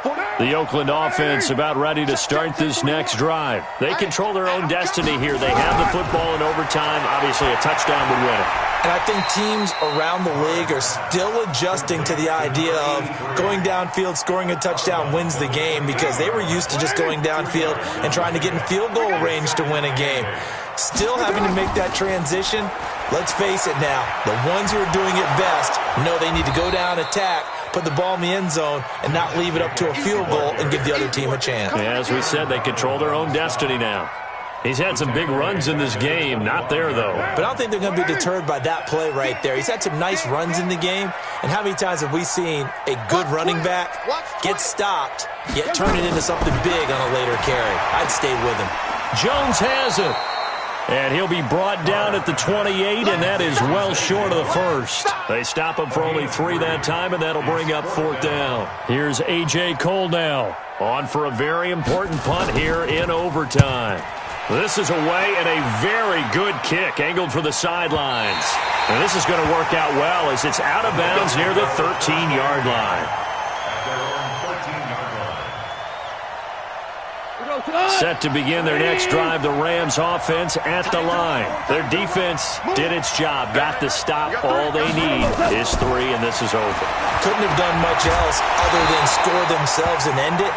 line. The Oakland offense about ready to start this next drive. They control their own destiny here. They have the football in overtime. Obviously, a touchdown would win it. And I think teams around the league are still adjusting to the idea of going downfield, scoring a touchdown wins the game because they were used to just going downfield and trying to get in field goal range to win a game. Still having to make that transition. Let's face it now, the ones who are doing it best know they need to go down, attack, put the ball in the end zone, and not leave it up to a field goal and give the other team a chance. Yeah, as we said, they control their own destiny now. He's had some big runs in this game. Not there, though. But I don't think they're going to be deterred by that play right there. He's had some nice runs in the game. And how many times have we seen a good running back get stopped, yet turn it into something big on a later carry? I'd stay with him. Jones has it. And he'll be brought down at the 28, and that is well short of the first. They stop him for only 3 that time, and that'll bring up 4th down. Here's A.J. Cole now, on for a very important punt here in overtime. This is away and a very good kick, angled for the sidelines. And this is going to work out well as it's out of bounds near the 13-yard line. Set to begin their next drive, the Rams offense at the line. Their defense did its job, got the stop. All they need is 3, and this is over. Couldn't have done much else other than score themselves and end it.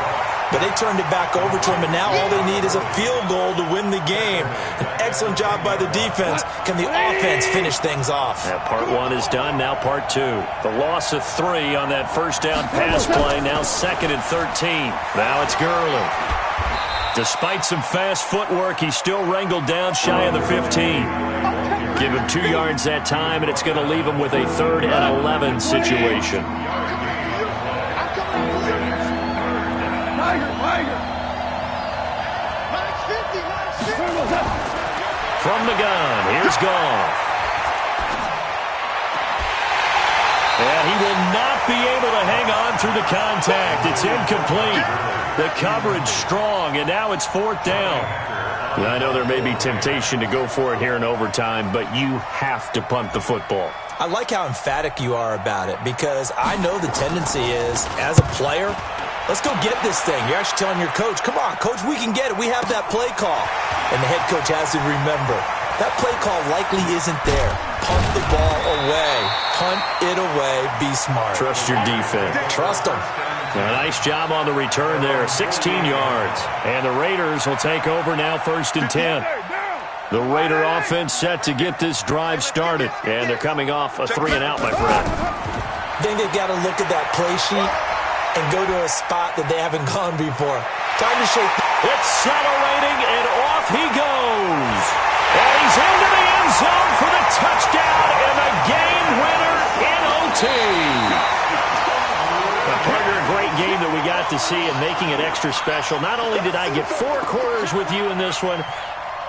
But they turned it back over to him, and now all they need is a field goal to win the game. An excellent job by the defense. Can the offense finish things off? That part 1 is done, now part 2. The loss of 3 on that first down pass play, now 2nd and 13. Now it's Gurley. Despite some fast footwork, he's still wrangled down shy of the 15. Give him 2 yards that time, and it's going to leave him with a 3rd and 11 situation. From the gun, here's Goff. And he will not be able to hang on through the contact. It's incomplete. The coverage strong, and now it's 4th down. I know there may be temptation to go for it here in overtime, but you have to punt the football. I like how emphatic you are about it, because I know the tendency is, as a player, let's go get this thing. You're actually telling your coach, come on, coach, we can get it. We have that play call. And the head coach has to remember, that play call likely isn't there. Punt the ball away. Punt it away. Be smart. Trust your defense. Trust them. A nice job on the return there, 16 yards. And the Raiders will take over now, 1st and 10. The Raider offense set to get this drive started. And they're coming off a 3-and-out, my friend. I think they've got to look at that play sheet and go to a spot that they haven't gone before. Time to shake. Accelerating, and off he goes. And he's into the end zone for the touchdown and the game winner in OT. Partner, a great game that we got to see and making it extra special. Not only did I get 4 quarters with you in this one,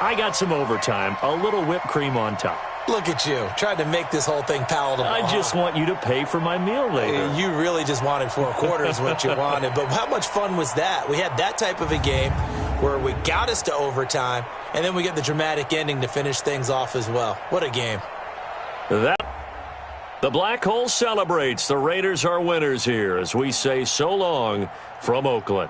I got some overtime, a little whipped cream on top. Look at you, trying to make this whole thing palatable. I just want you to pay for my meal later. You really just wanted 4 quarters what you wanted. But how much fun was that? We had that type of a game where we got us to overtime, and then we get the dramatic ending to finish things off as well. What a game. The Black Hole celebrates. The Raiders are winners here as we say so long from Oakland.